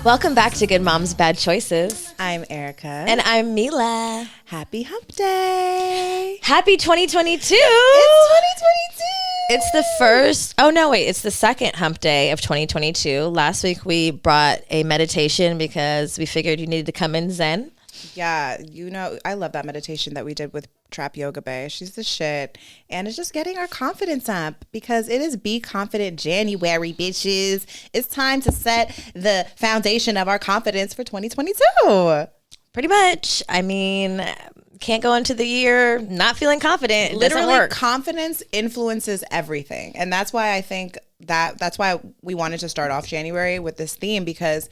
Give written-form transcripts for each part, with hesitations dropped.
Welcome back to Good Moms, Bad Choices. I'm Erica. And I'm Milah. Happy Hump Day. Happy 2022. It's 2022. It's the first, oh no, wait, it's the second hump day of 2022. Last week we brought a meditation because we figured you needed to come in zen. Yeah, you know, I love that meditation that we did with Trap Yoga Bae. She's the shit. And it's just getting our confidence up because it is Be Confident January, bitches. It's time to set the foundation of our confidence for 2022. Pretty much. I mean, can't go into the year not feeling confident. It Literally, doesn't work. Confidence influences everything. And that's why I think that's why we wanted to start off January with this theme, because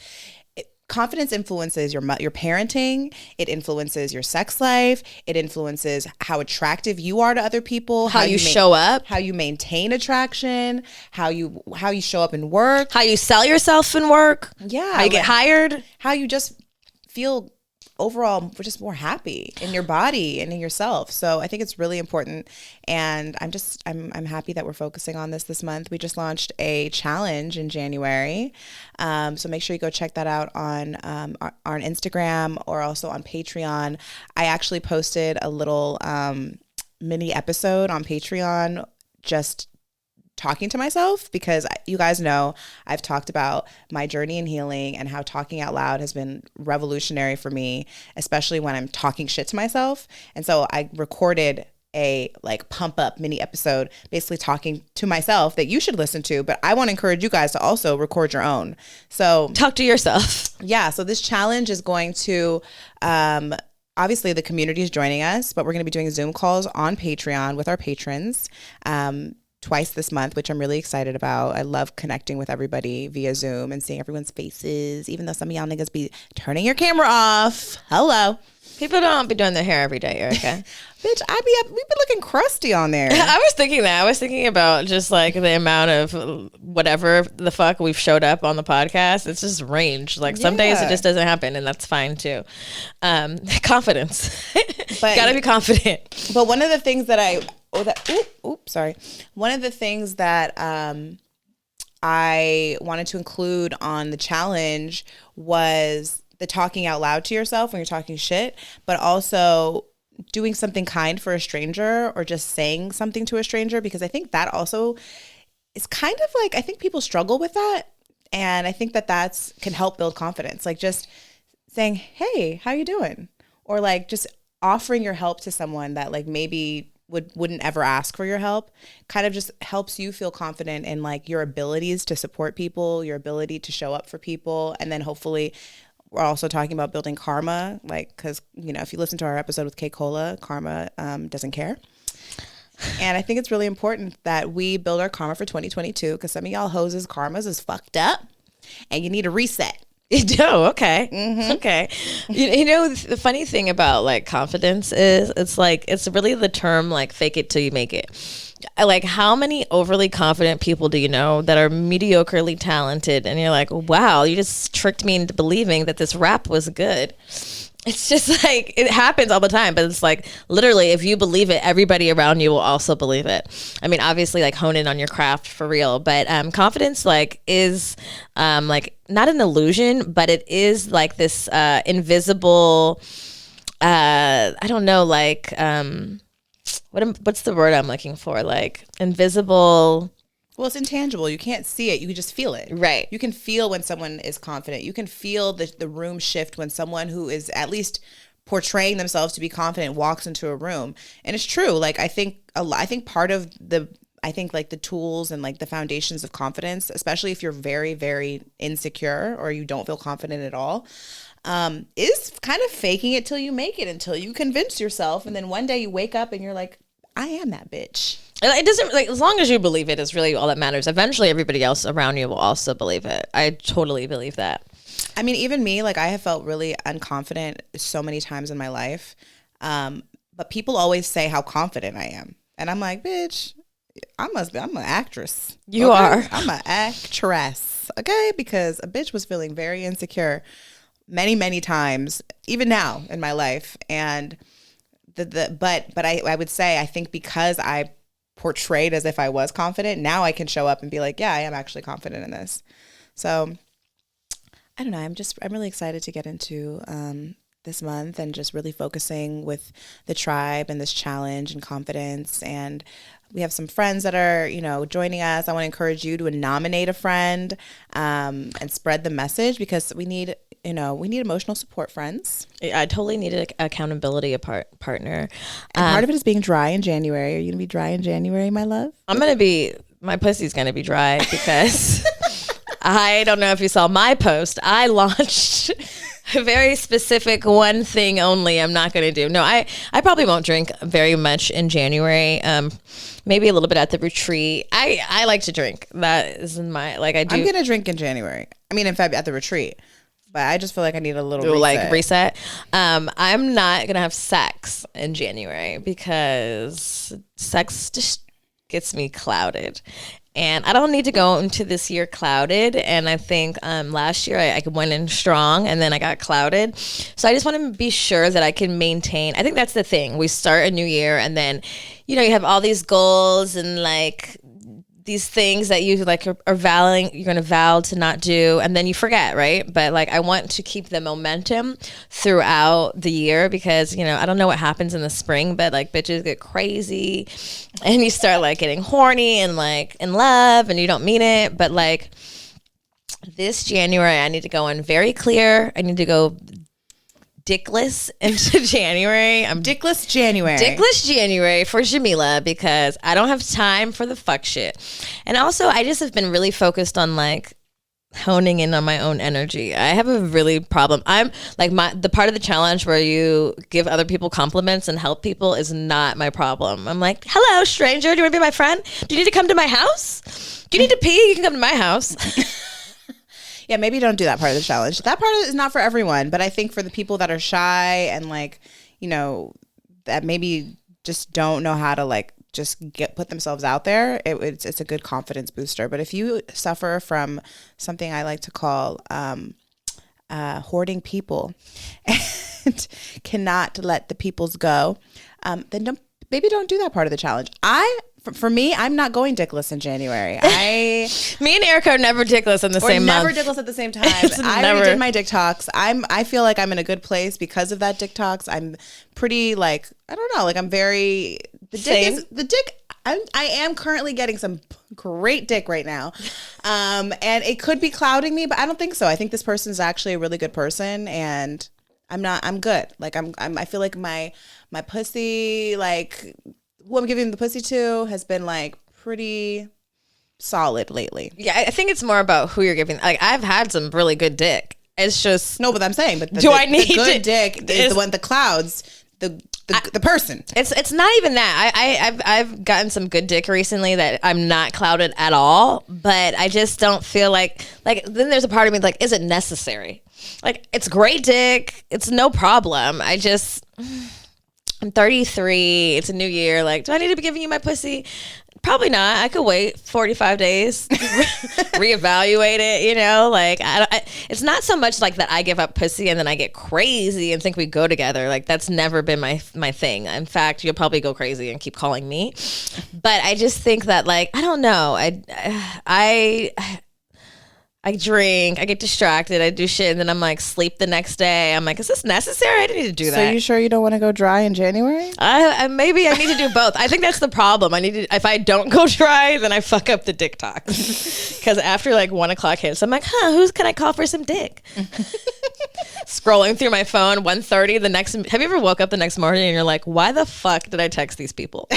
confidence influences your parenting. It influences your sex life. It influences how attractive you are to other people. How you show up. How you maintain attraction. How you show up in work. How you sell yourself in work. Yeah. How you get hired. How you just feel overall we're just more happy in your body and in yourself. So I think it's really important, and I'm happy that we're focusing on this month. We just launched a challenge in January, so make sure you go check that out on our Instagram or also on Patreon. I actually posted a little mini episode on Patreon just talking to myself, because you guys know I've talked about my journey in healing and how talking out loud has been revolutionary for me, especially when I'm talking shit to myself. And so I recorded a pump up mini episode basically talking to myself that you should listen to, but I want to encourage you guys to also record your own. So talk to yourself. Yeah. So this challenge is going to, obviously the community is joining us, but we're going to be doing Zoom calls on Patreon with our patrons, twice this month, which I'm really excited about. I love connecting with everybody via Zoom and seeing everyone's faces, even though some of y'all niggas be turning your camera off. Hello. People don't be doing their hair every day, Erica. Bitch, we've been looking crusty on there. I was thinking that. I was thinking about just like the amount of whatever the fuck we've showed up on the podcast. It's just range. Like some days it just doesn't happen, and that's fine too. Confidence. But gotta be confident. But one of the things that one of the things that I wanted to include on the challenge was the talking out loud to yourself when you're talking shit, but also doing something kind for a stranger or just saying something to a stranger, because I think that also is kind of like, I think people struggle with that. And I think that can help build confidence. Like just saying, hey, how you doing? Or like just offering your help to someone that like maybe wouldn't ever ask for your help, kind of just helps you feel confident in like your abilities to support people, your ability to show up for people. And then hopefully we're also talking about building karma, like, because, you know, if you listen to our episode with K Cola, karma doesn't care. And I think it's really important that we build our karma for 2022, because some of y'all hoses karmas is fucked up and you need a reset. Oh, okay. Mm-hmm. Okay. You know, the funny thing about like confidence is it's really the term like fake it till you make it. Like how many overly confident people do you know that are mediocrely talented, and you're like, wow, you just tricked me into believing that this rap was good. It's just like, it happens all the time, but it's like literally if you believe it, everybody around you will also believe it. I mean, obviously like hone in on your craft for real, but confidence like is like not an illusion, but it is like this invisible, I don't know, like what's the word I'm looking for? Like invisible. Well, it's intangible. You can't see it. You can just feel it. Right. You can feel when someone is confident. You can feel the room shift when someone who is at least portraying themselves to be confident walks into a room. And it's true. Like I think part of the tools and like the foundations of confidence, especially if you're very, very insecure or you don't feel confident at all, is kind of faking it till you make it, until you convince yourself. And then one day you wake up and you're like, I am that bitch. It doesn't, like, as long as you believe it is really all that matters. Eventually everybody else around you will also believe it. I totally believe that. I mean, even me, like I have felt really unconfident so many times in my life. But people always say how confident I am. And I'm like, bitch, I'm an actress. You are. I'm an actress. Okay. Because a bitch was feeling very insecure many, many times, even now in my life. And but I would say, I think because I portrayed as if I was confident, now I can show up and be like, yeah, I am actually confident in this. So I don't know. I'm really excited to get into this month and just really focusing with the tribe and this challenge and confidence. And we have some friends that are, joining us. I want to encourage you to nominate a friend and spread the message, because we need emotional support friends. I totally need an accountability partner. And part of it is being dry in January. Are you going to be dry in January, my love? My pussy's going to be dry because I don't know if you saw my post. I launched a very specific one thing only I'm not going to do. No, I probably won't drink very much in January. Maybe a little bit at the retreat. I like to drink. That is my, I do. I'm going to drink in January. I mean, in February at the retreat. But I just feel like I need a little reset. I'm not going to have sex in January because sex just gets me clouded. And I don't need to go into this year clouded. And I think last year I went in strong and then I got clouded. So I just want to be sure that I can maintain. I think that's the thing. We start a new year and then, you have all these goals and these things that you are vowing, you're going to vow to not do, and then you forget, right? But I want to keep the momentum throughout the year because, I don't know what happens in the spring, but bitches get crazy and you start getting horny and in love and you don't mean it. But this January, I need to go in very clear. I need to go dickless into January. Dickless January. Dickless January for Milah because I don't have time for the fuck shit. And also, I just have been really focused on honing in on my own energy. I have a really problem. I'm the part of the challenge where you give other people compliments and help people is not my problem. I'm like, hello, stranger. Do you want to be my friend? Do you need to come to my house? Do you need to pee? You can come to my house. Yeah, maybe don't do that part of the challenge. That part is not for everyone, but I think for the people that are shy and that maybe just don't know how to just put themselves out there, it's a good confidence booster. But if you suffer from something I like to call hoarding people and cannot let the peoples go, then don't do that part of the challenge. For me, I'm not going dickless in January. Me and Erica are never dickless in the same month. Never dickless at the same time. I already did my dick talks. I feel like I'm in a good place because of that dick talks. I'm pretty I don't know, I'm very I am currently getting some great dick right now. And it could be clouding me, but I don't think so. I think this person's actually a really good person and I'm good. I feel like my pussy, who I'm giving the pussy to has been pretty solid lately. Yeah, I think it's more about who you're giving. I've had some really good dick. It's just no, but I'm saying, but the good dick is the one that clouds the person. It's not even that. I've gotten some good dick recently that I'm not clouded at all, but I just don't feel like then there's a part of me is it necessary? It's great dick. It's no problem. I'm 33. It's a new year. Do I need to be giving you my pussy? Probably not. I could wait 45 days, reevaluate it, it's not so much that I give up pussy and then I get crazy and think we go together. That's never been my thing. In fact, you'll probably go crazy and keep calling me. But I just think that I don't know. I drink, I get distracted, I do shit, and then I'm sleep the next day. I'm is this necessary? I didn't need to do that. So you sure you don't want to go dry in January? Maybe I need to do both. I think that's the problem. If I don't go dry, then I fuck up the dick talk. Because after 1 o'clock hits, I'm who can I call for some dick? Scrolling through my phone, 1:30 have you ever woke up the next morning and you're why the fuck did I text these people?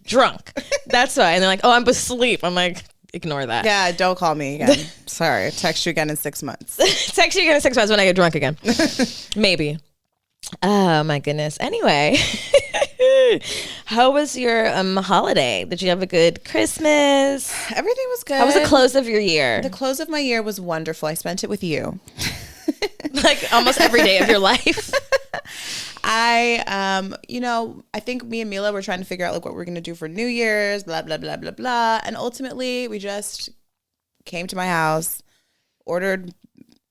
Drunk. That's why. And they're oh, I'm asleep. I'm ignore that. Yeah, don't call me again. Sorry. Text you again in 6 months. Text you again in 6 months when I get drunk again. Maybe. Oh my goodness. Anyway, how was your holiday? Did you have a good Christmas? Everything was good. How was the close of your year? The close of my year was wonderful. I spent it with you. Almost every day of your life. I think me and Milah were trying to figure out what we're going to do for New Year's, blah, blah, blah, blah, blah. And ultimately we just came to my house, ordered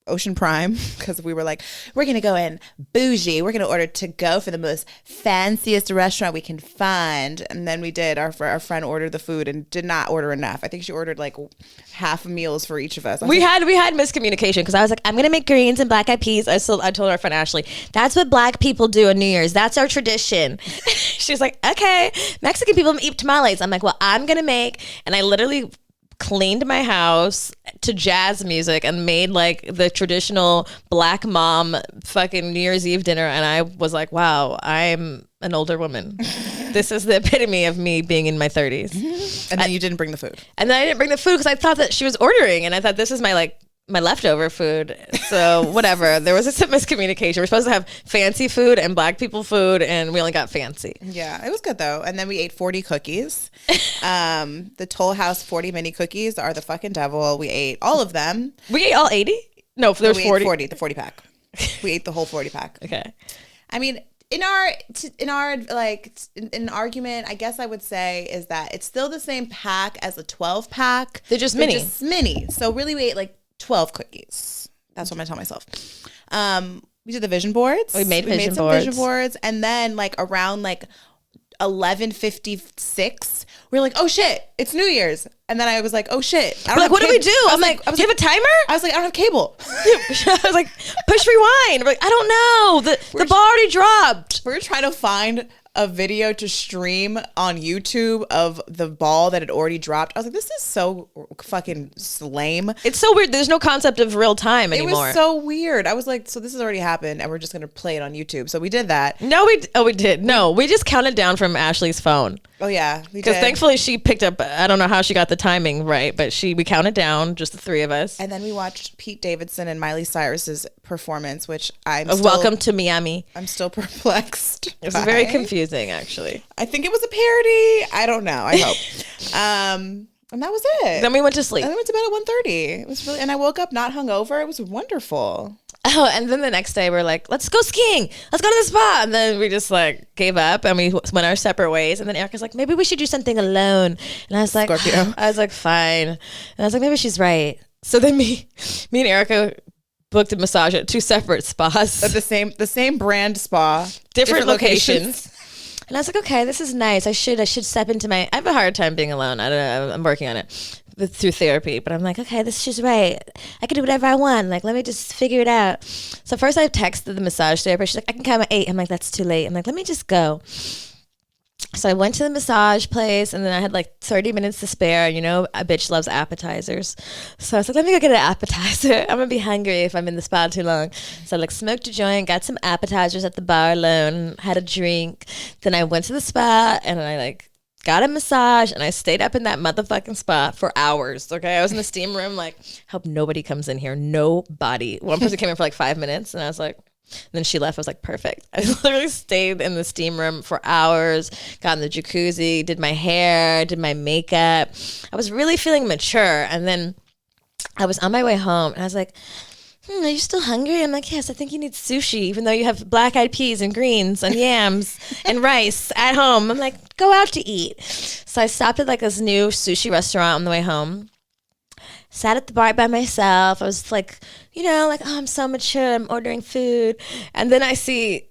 Ocean Prime because we were like, we're going to go in bougie. We're going to order to go for the most fanciest restaurant we can find. And then we did. Our friend ordered the food and did not order enough. I think she ordered like half meals for each of us. We had miscommunication because I was like, I'm going to make greens and black eyed peas. I told our friend Ashley, that's what black people do on New Year's. That's our tradition. She's like, okay, Mexican people eat tamales. I'm like, well, I'm going to make, and I literally cleaned my house to jazz music and made like the traditional black mom fucking New Year's Eve dinner, and I was like, wow, I'm an older woman. This is the epitome of me being in my 30s. And then you didn't bring the food. And then I didn't bring the food because I thought that she was ordering, and I thought this is my leftover food. So whatever. There was a miscommunication. We're supposed to have fancy food and black people food, and we only got fancy. Yeah, it was good though. And then we ate 40 cookies. The Toll House 40 mini cookies are the fucking devil. We ate all of them. We ate all 80? No, there was 40. 40, the 40 pack. We ate the whole 40 pack. Okay. I mean, in our like an argument, I guess I would say is that it's still the same pack as a 12 pack. They're just mini. So really we ate like 12 cookies. That's what I'm gonna tell myself. We did the vision boards. We made some vision boards, and then like around like 11:56, we were like, oh shit, it's New Year's. And then I was like, oh shit, I don't like, what do we do? I'm like, do you have a timer? I was like, I don't have cable. I was like, push rewind. We're like, I don't know. The ball already dropped. We're trying to find a video to stream on YouTube of the ball that had already dropped. I was like, this is so fucking lame. It's so weird. There's no concept of real time anymore. It was so weird. I was like, so this has already happened and we're just going to play it on YouTube. So we did that. No, we did. No, we just counted down from Ashley's phone. Oh yeah. Because thankfully she picked up, I don't know how she got the timing right, but we counted down, just the three of us. And then we watched Pete Davidson and Miley Cyrus's performance, which Welcome to Miami. I'm still perplexed. It was very confusing, actually. I think it was a parody. I don't know. I hope. And that was it. Then we went to sleep. And then we went to bed at 1:30. It was really, and I woke up not hungover. It was wonderful. Oh, and then the next day we're like, let's go skiing. Let's go to the spa. And then we just like gave up and we went our separate ways. And then Erica's like, maybe we should do something alone. And I was like, Scorpio. I was like, fine. And I was like, maybe she's right. So then me and Erica booked a massage at two separate spas. At the same brand spa. Different locations. And I was like, okay, this is nice. I should step into I have a hard time being alone. I don't know. I'm working on it through therapy. But I'm like, okay, she's right. I can do whatever I want. Like, let me just figure it out. So first I texted the massage therapist. She's like, I can come at 8. I'm like, that's too late. I'm like, let me just go. So I went to the massage place, and then I had like 30 minutes to spare. You know, a bitch loves appetizers. So I was like, let me go get an appetizer. I'm going to be hungry if I'm in the spa too long. So I like smoked a joint, got some appetizers at the bar alone, had a drink. Then I went to the spa, and I like got a massage, and I stayed up in that motherfucking spa for hours. Okay, I was in the steam room like, hope nobody comes in here. Nobody. One person came in for like 5 minutes, and I was like, and then she left. I was like, perfect. I literally stayed in the steam room for hours, got in the jacuzzi, did my hair, did my makeup. I was really feeling mature. And then I was on my way home, and I was like, are you still hungry? I'm like, yes, I think you need sushi, even though you have black-eyed peas and greens and yams and rice at home. I'm like, go out to eat. So I stopped at like this new sushi restaurant on the way home. Sat at the bar by myself. I was like, you know, like, oh, I'm so mature. I'm ordering food. And then I see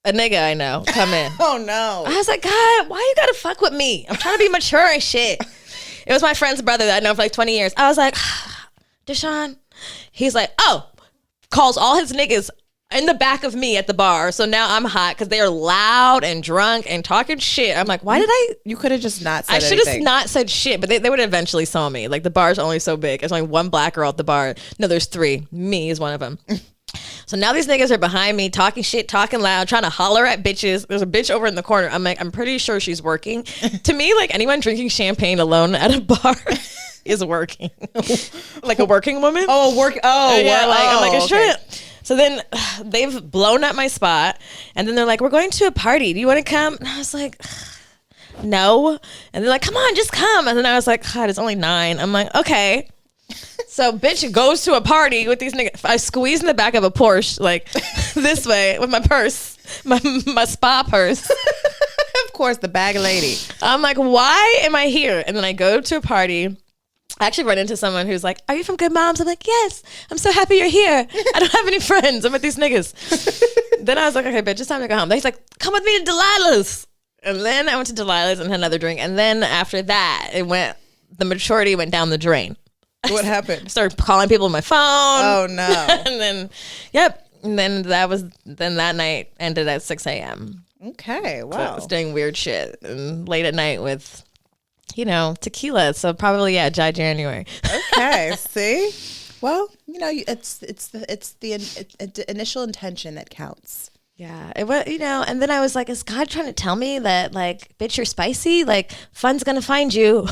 a nigga I know come in. Oh, no. I was like, God, why you gotta fuck with me? I'm trying to be mature and shit. It was my friend's brother that I'd known for like 20 years. I was like, Deshaun. He's like, oh, calls all his niggas in the back of me at the bar. So now I'm hot because they are loud and drunk and talking shit. I'm like, why did I? You could have just not said I should have not said shit, but they would eventually saw me. Like, the bar's only so big. There's only one black girl at the bar. No, there's 3. Me is one of them. So now these niggas are behind me talking shit, talking loud, trying to holler at bitches. There's a bitch over in the corner. I'm like, I'm pretty sure she's working. To me, like, anyone drinking champagne alone at a bar is working. Like a working woman. Oh, yeah. Wow. Like, I'm like, it's true. So then they've blown up my spot, and then they're like, we're going to a party. Do you want to come? And I was like, no. And they're like, come on, just come. And then I was like, God, it's only 9. I'm like, okay. So bitch goes to a party with these niggas. I squeeze in the back of a Porsche, like this way with my purse, my spa purse. Of course, the bag lady. I'm like, why am I here? And then I go to a party. I actually run into someone who's like, "Are you from Good Moms?" I'm like, "Yes. I'm so happy you're here. I don't have any friends. I'm with these niggas." Then I was like, "Okay, bitch, it's time to go home." He's like, "Come with me to Delilah's." And then I went to Delilah's and had another drink. And then after that, the maturity went down the drain. What happened? I started calling people on my phone. Oh no. And then, yep. And then that night ended at 6 a.m. Okay, wow. So I was doing weird shit and late at night with, tequila. So probably, Dry January. Okay, see? Well, it's the initial intention that counts. Yeah, it was, and then I was like, is God trying to tell me that, like, bitch, you're spicy? Like, fun's gonna find you.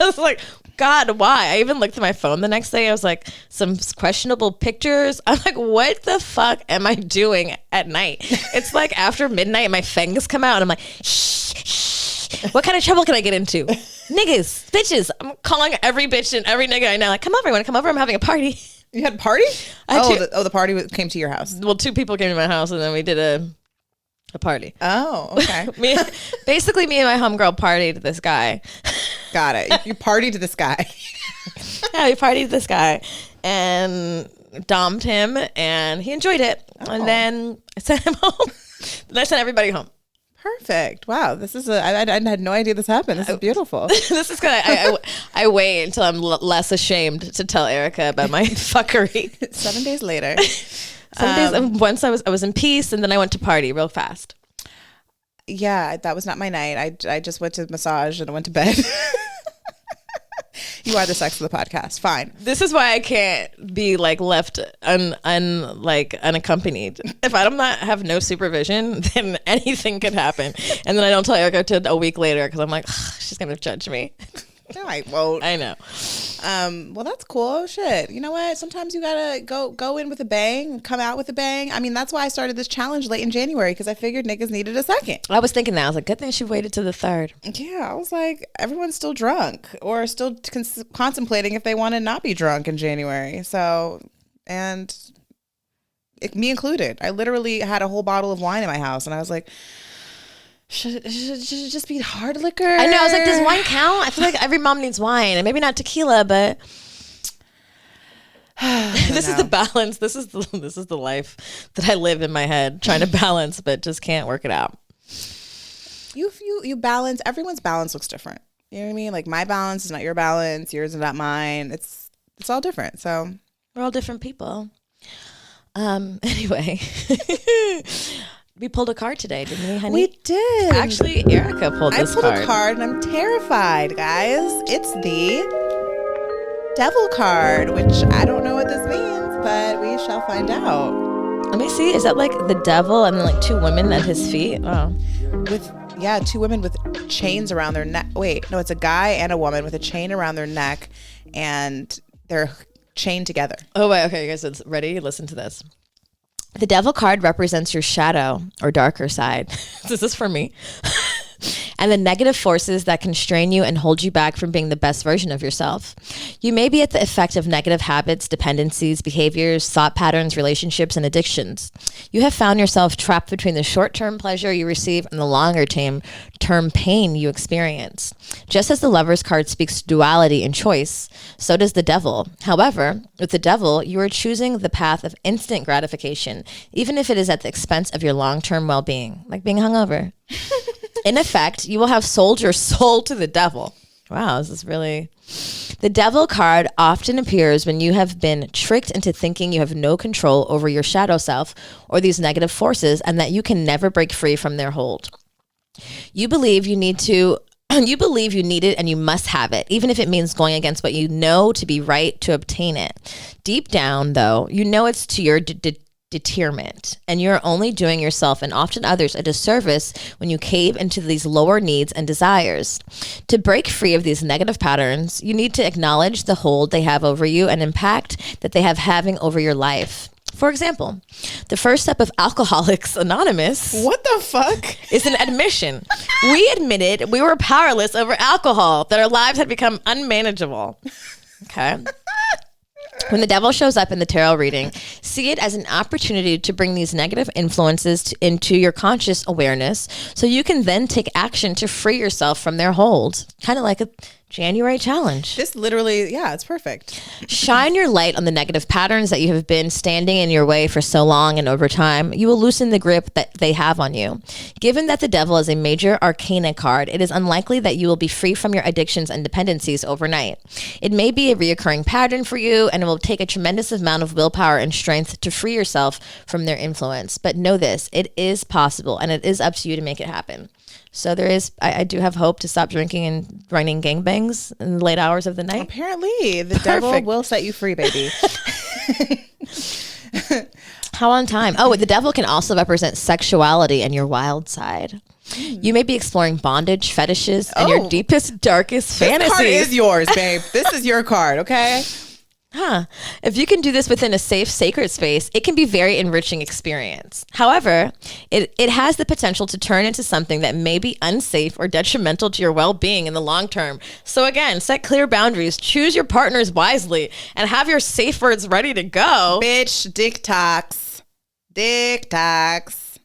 I was like, God, why? I even looked at my phone the next day. I was like, some questionable pictures. I'm like, what the fuck am I doing at night? It's like after midnight, my fangs come out, and I'm like, shh. What kind of trouble can I get into? Niggas, bitches. I'm calling every bitch and every nigga I know, like, come over. You want to come over? I'm having a party. You had a party? The party came to your house. Well, 2 people came to my house, and then we did a party. Oh, okay. Basically, me and my homegirl partied to this guy. Got it. You partied to this guy. Yeah, we partied to this guy and domed him, and he enjoyed it. Oh. And then I sent him home. Then I sent everybody home. Perfect. Wow. This is I had no idea this happened. This is beautiful. This is good. I wait until I'm less ashamed to tell Erica about my fuckery. 7 days later. 7 days. And once I was in peace, and then I went to party real fast. Yeah, that was not my night. I just went to massage and I went to bed. You are the sex of the podcast. Fine. This is why I can't be like left unaccompanied. If I don't have no supervision, then anything could happen. And then I don't tell Erica until a week later because I'm like, she's gonna judge me. No, I won't. I know. Well, that's cool. Shit. You know what? Sometimes you gotta go in with a bang, come out with a bang. I mean, that's why I started this challenge late in January, because I figured niggas needed a second. I was thinking that. I was like, good thing she waited to the 3rd. Yeah, I was like, everyone's still drunk or still contemplating if they want to not be drunk in January. So, and me included. I literally had a whole bottle of wine in my house, and I was like, should it just be hard liquor? I know. I was like, does wine count? I feel like every mom needs wine, and maybe not tequila, but this is the balance. This is the life that I live in my head, trying to balance, but just can't work it out. You balance. Everyone's balance looks different. You know what I mean? Like, my balance is not your balance. Yours is not mine. It's all different. So we're all different people. Anyway. We pulled a card today, didn't we, honey? We did. Actually, Erica pulled this card. I pulled a card, and I'm terrified, guys. It's the Devil card, which I don't know what this means, but we shall find out. Let me see. Is that like the devil and then like 2 women at his feet? Oh. 2 women with chains around their neck. Wait, no, it's a guy and a woman with a chain around their neck, and they're chained together. Oh, wait. Okay, you guys ready? Listen to this. The devil card represents your shadow or darker side. This is for me. And the negative forces that constrain you and hold you back from being the best version of yourself. You may be at the effect of negative habits, dependencies, behaviors, thought patterns, relationships, and addictions. You have found yourself trapped between the short-term pleasure you receive and the longer-term pain you experience. Just as the Lover's card speaks to duality and choice, so does the devil. However, with the devil, you are choosing the path of instant gratification, even if it is at the expense of your long-term well-being, like being hungover. In effect, you will have sold your soul to the devil. Wow, this is really... The devil card often appears when you have been tricked into thinking you have no control over your shadow self or these negative forces, and that you can never break free from their hold. You believe you need it and you must have it, even if it means going against what you know to be right to obtain it. Deep down, though, you know it's to your deterrent, and you're only doing yourself and often others a disservice when you cave into these lower needs and desires. To break free of these negative patterns, you need to acknowledge the hold they have over you and impact that they have having over your life. For example, the first step of Alcoholics Anonymous. What the fuck? Is an admission. We admitted we were powerless over alcohol, that our lives had become unmanageable. Okay. When the devil shows up in the tarot reading, see it as an opportunity to bring these negative influences into your conscious awareness so you can then take action to free yourself from their hold. Kind of like January challenge. This literally, yeah, it's perfect. Shine your light on the negative patterns that you have been standing in your way for so long, and over time, you will loosen the grip that they have on you. Given that the devil is a major arcana card, it is unlikely that you will be free from your addictions and dependencies overnight. It may be a reoccurring pattern for you, and it will take a tremendous amount of willpower and strength to free yourself from their influence. But know this, it is possible, and it is up to you to make it happen. So there is, I do have hope to stop drinking and running gangbangs in the late hours of the night. Apparently, the devil will set you free, baby. How on time. Oh, the devil can also represent sexuality and your wild side. You may be exploring bondage, fetishes, and your deepest, darkest fantasies. This card is yours, babe. This is your card, okay? If you can do this within a safe, sacred space, it can be a very enriching experience. However, it has the potential to turn into something that may be unsafe or detrimental to your well-being in the long term. So again, set clear boundaries, choose your partners wisely, and have your safe words ready to go. Bitch, dick talks. Dick talks.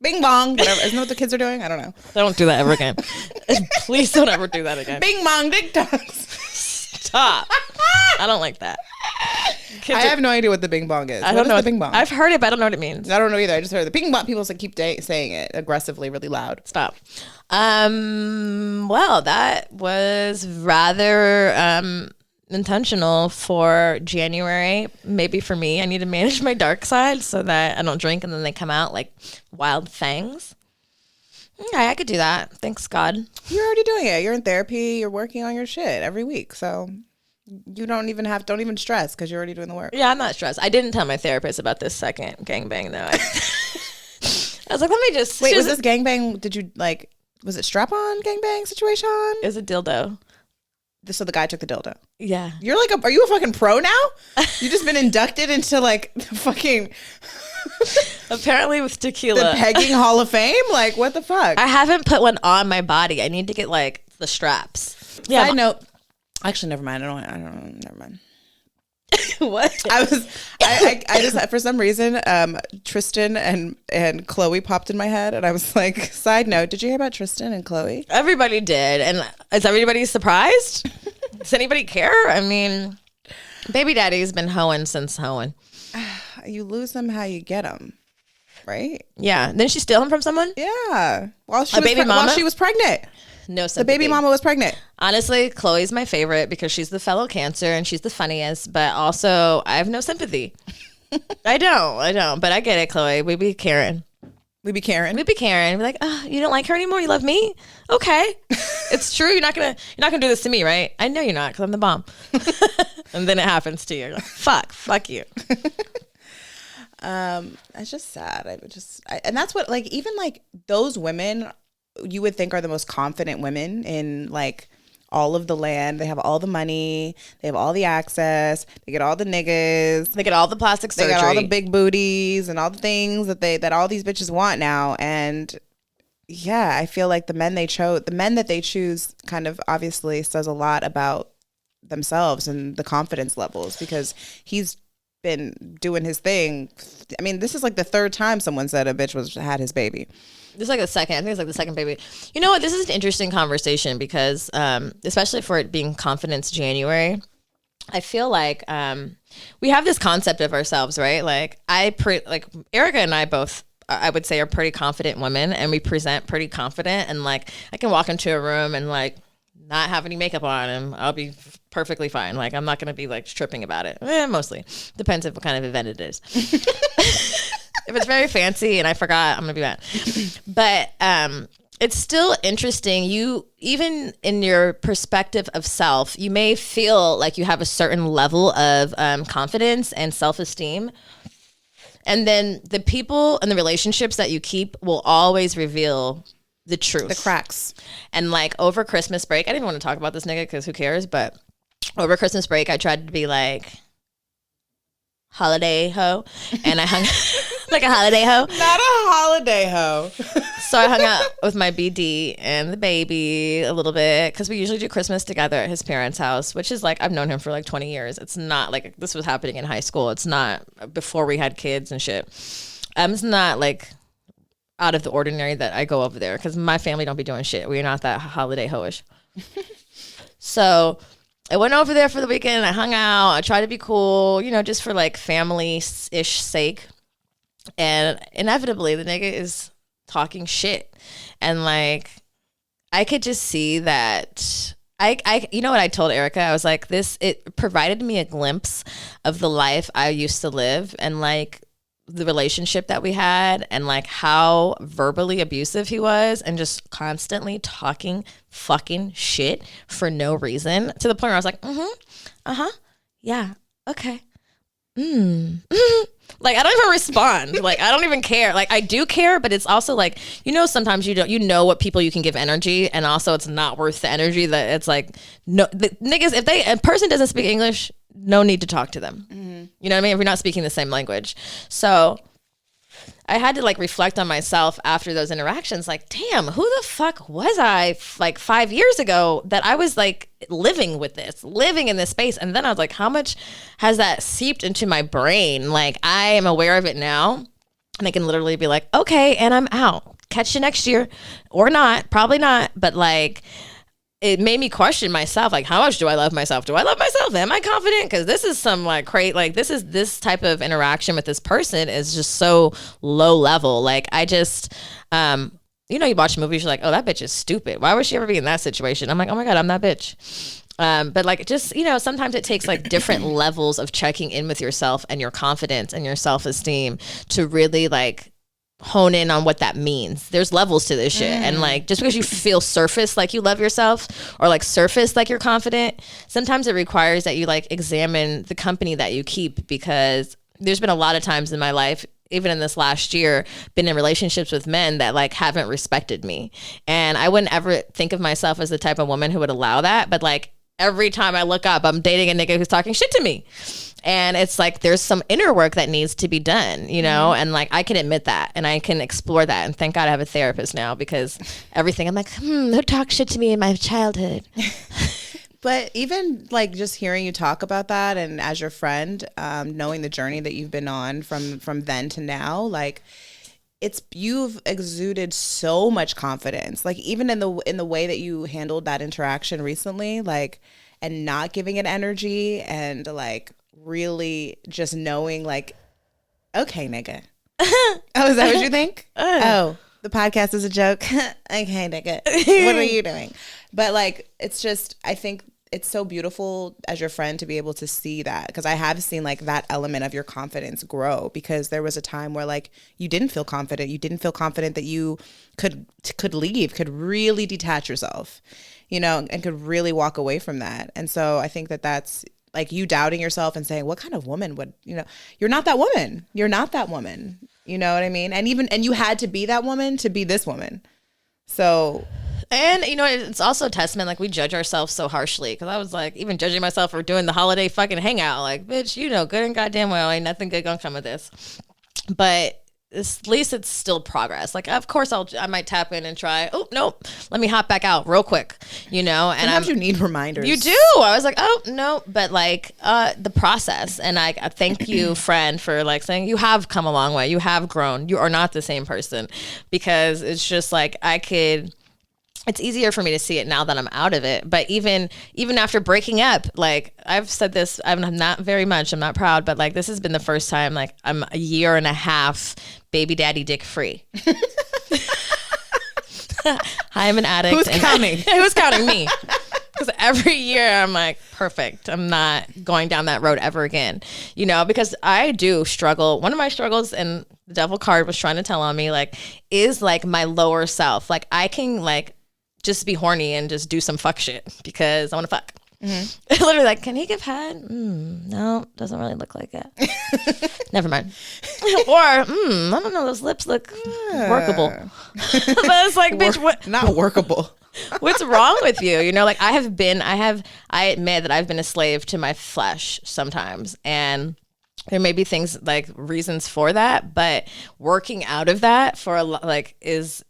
Bing bong. Whatever. Isn't that what the kids are doing? I don't know. Don't do that ever again. Please don't ever do that again. Bing bong, dick talks. Stop. I don't like that. I have no idea what the bing bong is. I don't know the bing bong. I've heard it, but I don't know what it means. I don't know either. I just heard the bing bong. People keep saying it aggressively, really loud. Stop. Well, that was rather intentional for January. Maybe for me, I need to manage my dark side so that I don't drink and then they come out like wild fangs. Okay, I could do that. Thanks, God. You're already doing it. You're in therapy. You're working on your shit every week. So you don't even stress because you're already doing the work. Yeah, I'm not stressed. I didn't tell my therapist about this second gangbang though. I was like, let me just... Wait, was this gangbang, did you like, was it strap-on gangbang situation? It was a dildo. So the guy took the dildo. Yeah. You're like, are you a fucking pro now? You just been inducted into like the fucking... Apparently with tequila. The pegging Hall of Fame? Like, what the fuck? I haven't put one on my body. I need to get like the straps. Yeah. Side note. Actually, never mind. Never mind. What? I just, for some reason, Tristan and Chloe popped in my head, and I was like, side note, did you hear about Tristan and Chloe? Everybody did. And is everybody surprised? Does anybody care? I mean, baby daddy's been hoeing since hoeing. You lose them how you get them, right? Yeah. Didn't she steal him from someone? Yeah. While she was pregnant. No sympathy. The baby mama was pregnant. Honestly, Chloe's my favorite because she's the fellow Cancer and she's the funniest, but also I have no sympathy. I don't. But I get it, Chloe. We be caring. We'd be like, oh, you don't like her anymore? You love me? Okay. It's true. You're not gonna do this to me, right? I know you're not because I'm the bomb. And then it happens to you. You're like, fuck you. It's just sad. And that's what, like, even like those women you would think are the most confident women in like all of the land. They have all the money. They have all the access. They get all the niggas. They get all the plastic surgery. They got all the big booties and all the things that all these bitches want now. And yeah, I feel like the men that they choose kind of obviously says a lot about themselves and the confidence levels, because he's been doing his thing. I mean, this is like the third time someone said a bitch had his baby. This is like the second. I think it's like the second baby. You know what? This is an interesting conversation because, especially for it being Confidence January, I feel like we have this concept of ourselves, right? Like Erica and I both, I would say, are pretty confident women, and we present pretty confident. And like, I can walk into a room and like not have any makeup on, and I'll be perfectly fine. Like, I'm not gonna be like tripping about it. Mostly depends on what kind of event it is. If it's very fancy and I forgot, I'm gonna be mad. But it's still interesting. You, even in your perspective of self, you may feel like you have a certain level of confidence and self-esteem. And then the people and the relationships that you keep will always reveal the truth. The cracks. And like over Christmas break, I didn't want to talk about this nigga because who cares? But over Christmas break, I tried to be like holiday hoe, and I hung like a holiday hoe. Not a holiday hoe. So I hung out with my BD and the baby a little bit because we usually do Christmas together at his parents' house, which is like, I've known him for like 20 years. It's not like this was happening in high school. It's not before we had kids and shit. It's not like out of the ordinary that I go over there because my family don't be doing shit. We're not that holiday hoish. So I went over there for the weekend. I hung out. I tried to be cool, you know, just for like family-ish sake. And inevitably, the nigga is talking shit. And like, I could just see that. You know what I told Erica? I was like, it provided me a glimpse of the life I used to live and like the relationship that we had and like how verbally abusive he was and just constantly talking fucking shit for no reason, to the point where I was like, yeah, okay. Like, I don't even respond. Like, I don't even care. Like, I do care, but it's also like, you know, sometimes you know what people you can give energy, and also it's not worth the energy. That it's like, no, the niggas, if a person doesn't speak English, no need to talk to them. You know what I mean? If you're not speaking the same language. So I had to like reflect on myself after those interactions. Like, damn, who the fuck was I like 5 years ago that I was like living in this space? And then I was like, how much has that seeped into my brain? Like, I am aware of it now, and I can literally be like, okay, and I'm out. Catch you next year, or not, probably not. But like, it made me question myself. Like, how much do I love myself? Do I love myself? Am I confident? Because this is some like crazy, like this type of interaction with this person is just so low level. Like, I just, you know, you watch movies, you're like, oh, that bitch is stupid. Why would she ever be in that situation? I'm like, oh my God, I'm that bitch. But like, just, you know, sometimes it takes like different levels of checking in with yourself and your confidence and your self-esteem to really like hone in on what that means. There's levels to this shit. And like, just because you feel surface like you love yourself, or like surface like you're confident, sometimes it requires that you like examine the company that you keep, because there's been a lot of times in my life, even in this last year, been in relationships with men that like haven't respected me. And I wouldn't ever think of myself as the type of woman who would allow that. But like, every time I look up, I'm dating a nigga who's talking shit to me. And it's like, there's some inner work that needs to be done, you know? And like, I can admit that and I can explore that. And thank God I have a therapist now, because everything, I'm like, who talked shit to me in my childhood? But even like just hearing you talk about that, and as your friend, knowing the journey that you've been on from then to now, like, you've exuded so much confidence, like even in the way that you handled that interaction recently, like, and not giving it energy, and like really just knowing like, okay, nigga. Oh, is that what you think? Oh, the podcast is a joke. Okay, nigga. What are you doing? But like, it's just, I think it's so beautiful as your friend to be able to see that, because I have seen like that element of your confidence grow, because there was a time where like you didn't feel confident. You didn't feel confident that you could leave, could really detach yourself, you know, and could really walk away from that. And so I think that that's like you doubting yourself and saying, what kind of woman would, you know, you're not that woman. You're not that woman. You know what I mean? And you had to be that woman to be this woman. So, and you know, it's also a testament, like, we judge ourselves so harshly, because I was like, even judging myself for doing the holiday fucking hangout, like, bitch, you know good and goddamn well ain't nothing good gonna come of this. But at least it's still progress. Like, of course I might tap in and try, oh nope, let me hop back out real quick, you know. And sometimes you need reminders. You do. I was like, oh no, but like the process. And I thank you, friend, for like saying you have come a long way, you have grown, you are not the same person. Because it's just like, it's easier for me to see it now that I'm out of it. But even after breaking up, like, I've said this, I'm not very much, I'm not proud, but like, this has been the first time like I'm a year and a half baby daddy dick free. I'm an addict. Who's counting? Who's counting? Me. Because every year I'm like, perfect, I'm not going down that road ever again, you know, because I do struggle. One of my struggles, and the devil card was trying to tell on me, like, is like my lower self. Like, I can like just be horny and just do some fuck shit because I want to fuck. Mm-hmm. Literally, like, can he give head? No, doesn't really look like it. Never mind. Or, I don't know, those lips look workable. But it's like, bitch, what? Not workable. What's wrong with you? You know, like, I admit that I've been a slave to my flesh sometimes. And there may be things like reasons for that, but working out of that for is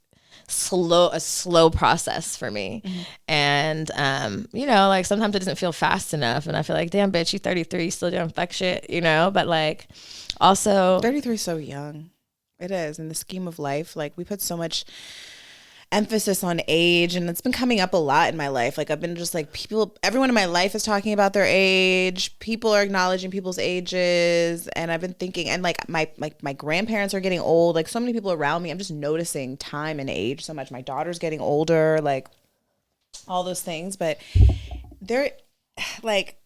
a slow process for me. Mm-hmm. And you know, like, sometimes it doesn't feel fast enough, and I feel like, damn, bitch, you 33, you still doing fuck shit, you know. But like, also 33 is so young. It is, in the scheme of life. Like, we put so much emphasis on age, and it's been coming up a lot in my life. Like I've been just like everyone in my life is talking about their age. People are acknowledging people's ages, and I've been thinking, and like my grandparents are getting old. Like so many people around me, I'm just noticing time and age so much. My daughter's getting older, like all those things. But they're like,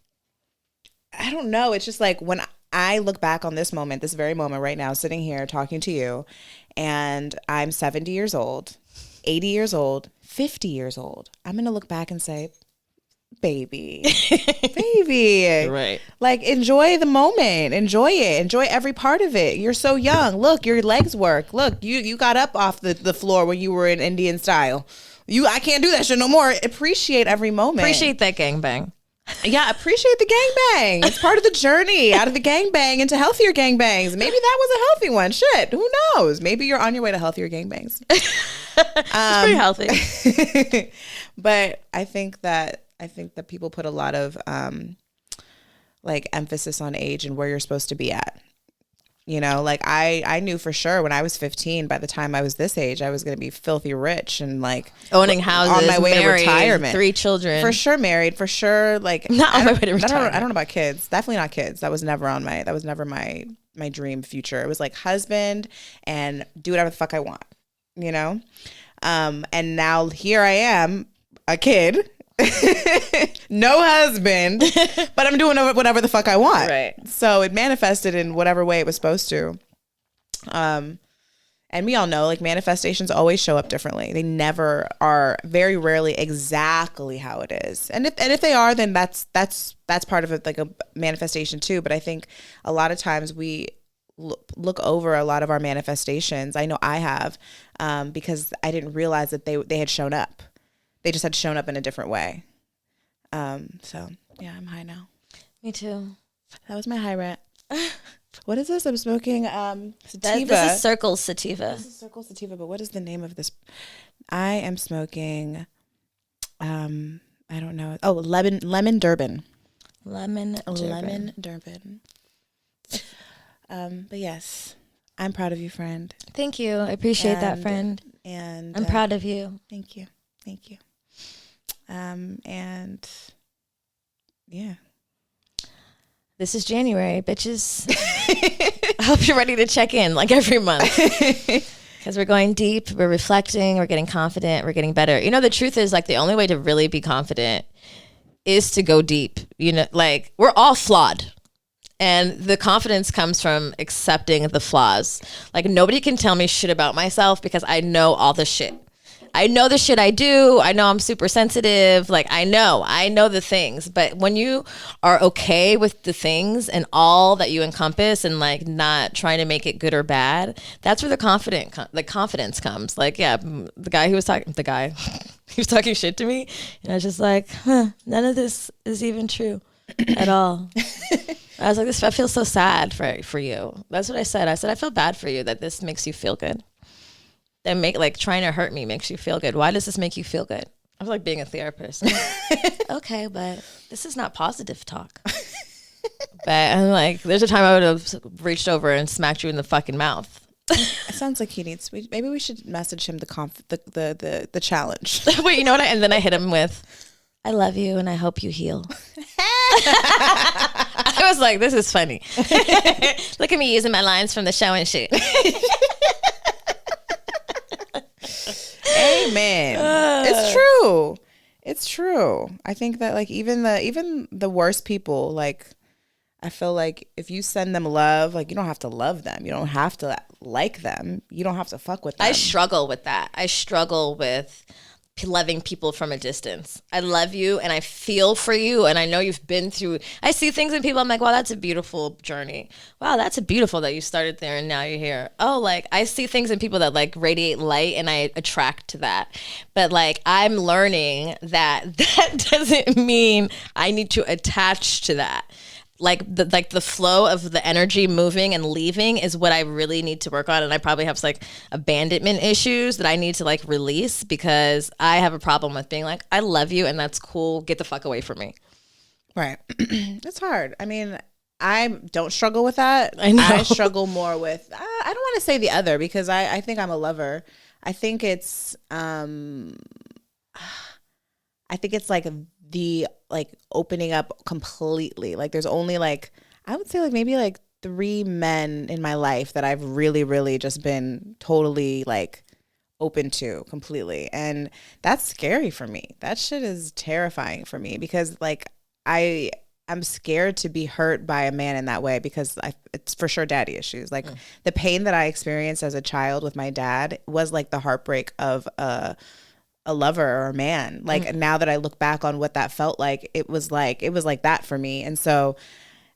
I don't know. It's just like when I look back on this moment, this very moment right now, sitting here talking to you, and I'm 70 years old. 80 years old, 50 years old, I'm going to look back and say, baby, baby. Right. Like, enjoy the moment. Enjoy it. Enjoy every part of it. You're so young. Look, your legs work. Look, you got up off the floor when you were in Indian style. I can't do that shit no more. Appreciate every moment. Appreciate that gangbang. Yeah, appreciate the gangbang. It's part of the journey out of the gangbang into healthier gangbangs. Maybe that was a healthy one. Shit, who knows? Maybe you're on your way to healthier gangbangs. It's pretty healthy. But I think that people put a lot of like emphasis on age and where you're supposed to be at. You know, like I knew for sure when I was 15, by the time I was this age, I was going to be filthy rich and like owning houses, on my way married, to retirement, 3 children, for sure, married, for sure. Like not on my way to retirement. I don't know about kids. Definitely not kids. That was never my dream future. It was like husband and do whatever the fuck I want, you know? And now here I am, a kid. No husband, but I'm doing whatever the fuck I want. Right. So it manifested in whatever way it was supposed to. And we all know, like, manifestations always show up differently. They never are, very rarely exactly how it is. And if they are, then that's part of it, like a manifestation too. But I think a lot of times we look over a lot of our manifestations. I know I have, because I didn't realize that they had shown up. They just had shown up in a different way. So yeah, I'm high now. Me too. That was my high rant. What is this? I'm smoking sativa. This is Circle Sativa. This is Circle Sativa, but what is the name of this? I am smoking, I don't know. Oh, lemon Durban. Lemon Durban. But yes, I'm proud of you, friend. Thank you. I appreciate that, friend. And I'm proud of you. Thank you. And yeah. This is January, bitches. I hope you're ready to check in like every month. Because we're going deep, we're reflecting, we're getting confident, we're getting better. You know, the truth is, like, the only way to really be confident is to go deep. You know, like, we're all flawed. And the confidence comes from accepting the flaws. Like, nobody can tell me shit about myself because I know all the shit. I know the shit I do. I know I'm super sensitive. Like, I know the things. But when you are okay with the things and all that you encompass and, like, not trying to make it good or bad, that's where the confidence comes. Like, yeah, the guy he was talking shit to me. And I was just like, none of this is even true at all. I was like, I feel so sad for you. That's what I said. I said, I feel bad for you that this makes you feel good. That trying to hurt me makes you feel good. Why does this make you feel good? I was like being a therapist. Okay, but this is not positive talk. But I'm like, there's a time I would have reached over and smacked you in the fucking mouth. It sounds like he needs. Maybe we should message him the challenge. Wait, you know what? And then I hit him with, I love you and I hope you heal. I was like, this is funny. Look at me using my lines from the show and shit. Amen. It's true. I think that, like, even the worst people, like, I feel like if you send them love, like, you don't have to love them. You don't have to like them. You don't have to fuck with them. I struggle with that. I struggle with loving people from a distance. I love you and I feel for you and I know you've been through. I see things in people, I'm like, wow, that's a beautiful journey. Wow, that's a beautiful that you started there and now you're here. Oh, like, I see things in people that, like, radiate light and I attract to that. But, like, I'm learning that doesn't mean I need to attach to that. The flow of the energy moving and leaving is what I really need to work on. And I probably have, like, abandonment issues that I need to, like, release because I have a problem with being like, I love you and that's cool. Get the fuck away from me. Right. It's hard. I mean, I don't struggle with that. I know. I struggle more with, I don't want to say the other because I think I'm a lover. I think it's like the like opening up completely. Like there's only like, I would say like maybe like 3 men in my life that I've really, really just been totally like open to completely. And that's scary for me. That shit is terrifying for me because like I'm scared to be hurt by a man in that way because it's for sure daddy issues. Like the pain that I experienced as a child with my dad was like the heartbreak of a lover or a man. Like now that I look back on what that felt like, it was like that for me. And so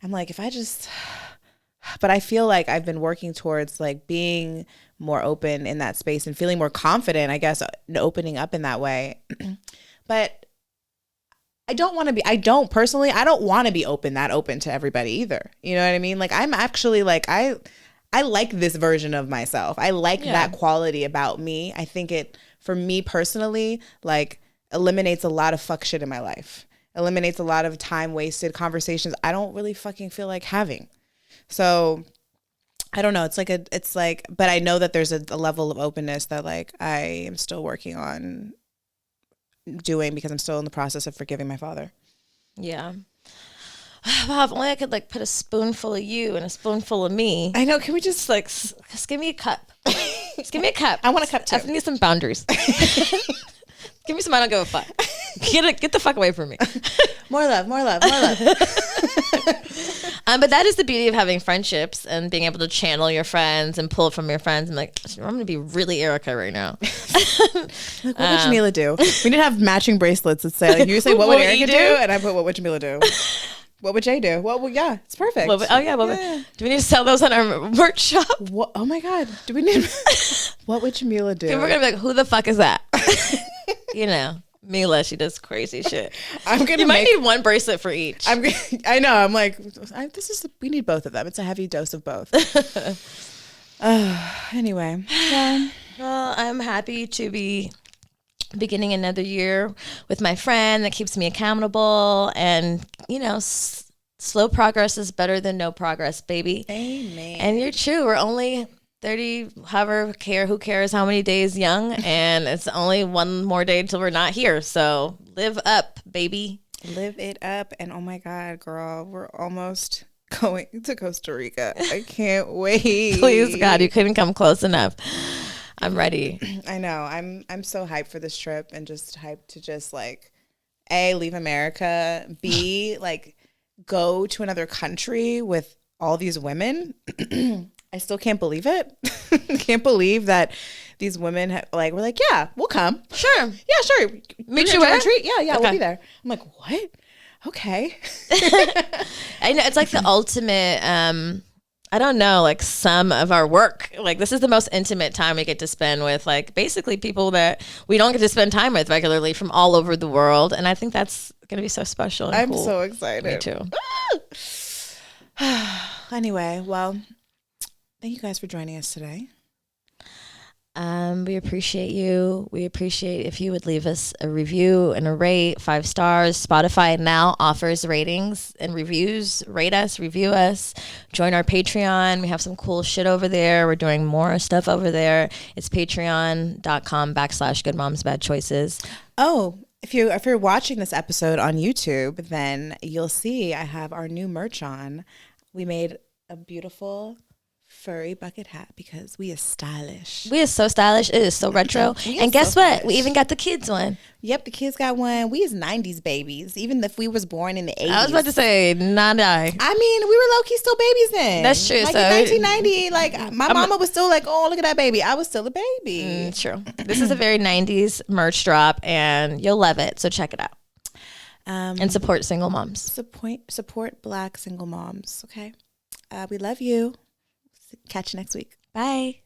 I'm like, but I feel like I've been working towards like being more open in that space and feeling more confident, I guess, opening up in that way. But I don't want to be open to everybody either. You know what I mean? Like I'm actually like, I like this version of myself. I like that quality about me. I think it, for me personally, like eliminates a lot of fuck shit in my life. Eliminates a lot of time wasted conversations I don't really fucking feel like having. So I don't know. It's like, but I know that there's a level of openness that like I am still working on doing because I'm still in the process of forgiving my father. Yeah. Wow, if only I could like put a spoonful of you and a spoonful of me. I know. Can we just like, just give me a cup. Just give me a cup. I want a cup too. I need some boundaries. Give me some I don't give a fuck. Get the fuck away from me. More love. But that is the beauty of having friendships and being able to channel your friends and pull from your friends. I'm like, I'm going to be really Erica right now. Like, what would Jamila do? We need to have matching bracelets that say, like, you say, what would Erica do? And I put, what would Jamila do? What would Jay do? Well, yeah, it's perfect. Do we need to sell those on our merch shop? What? Oh my God. Do we need, what would Jamila do? People are going to be like, who the fuck is that? You know. Milah, she does crazy shit. You might need one bracelet for each. I know. I'm like, we need both of them. It's a heavy dose of both. Anyway. Well, I'm happy to be beginning another year with my friend that keeps me accountable. And, you know, slow progress is better than no progress, baby. Amen. And you're true. We're only 30, who cares how many days young, and it's only one more day until we're not here. So live up, baby. Live it up. And oh my God, girl, we're almost going to Costa Rica. I can't wait. Please, God, you couldn't come close enough. I'm ready. I know. I'm so hyped for this trip and just hyped to just like, A, leave America, B, like go to another country with all these women. I still can't believe it. Can't believe that these women we're like, yeah, we'll come. Sure. Yeah, sure. Meet you where? Yeah, okay. We'll be there. I'm like, what? Okay. I know, it's like the ultimate, I don't know, like some of our work. Like this is the most intimate time we get to spend with like basically people that we don't get to spend time with regularly from all over the world. And I think that's going to be so special and I'm cool. so excited. Me too. Anyway, well, thank you guys for joining us today. We appreciate you. We appreciate if you would leave us a review and a rate, 5 stars. Spotify now offers ratings and reviews. Rate us, review us. Join our Patreon. We have some cool shit over there. We're doing more stuff over there. It's patreon.com/goodmomsbadchoices. Oh, if you're watching this episode on YouTube, then you'll see I have our new merch on. We made a beautiful furry bucket hat because we is stylish. We is so stylish. It is so retro. And guess what? Stylish. We even got the kids one. Yep, the kids got one. We is 90s babies, even if we was born in the 80s. I was about to say, not I. I mean, we were low-key still babies then. That's true. Like so in 1990, like my mama was still like, oh, look at that baby. I was still a baby. True. This is a very 90s merch drop, and you'll love it. So check it out. And support single moms. Support Black single moms, okay? We love you. Catch you next week. Bye.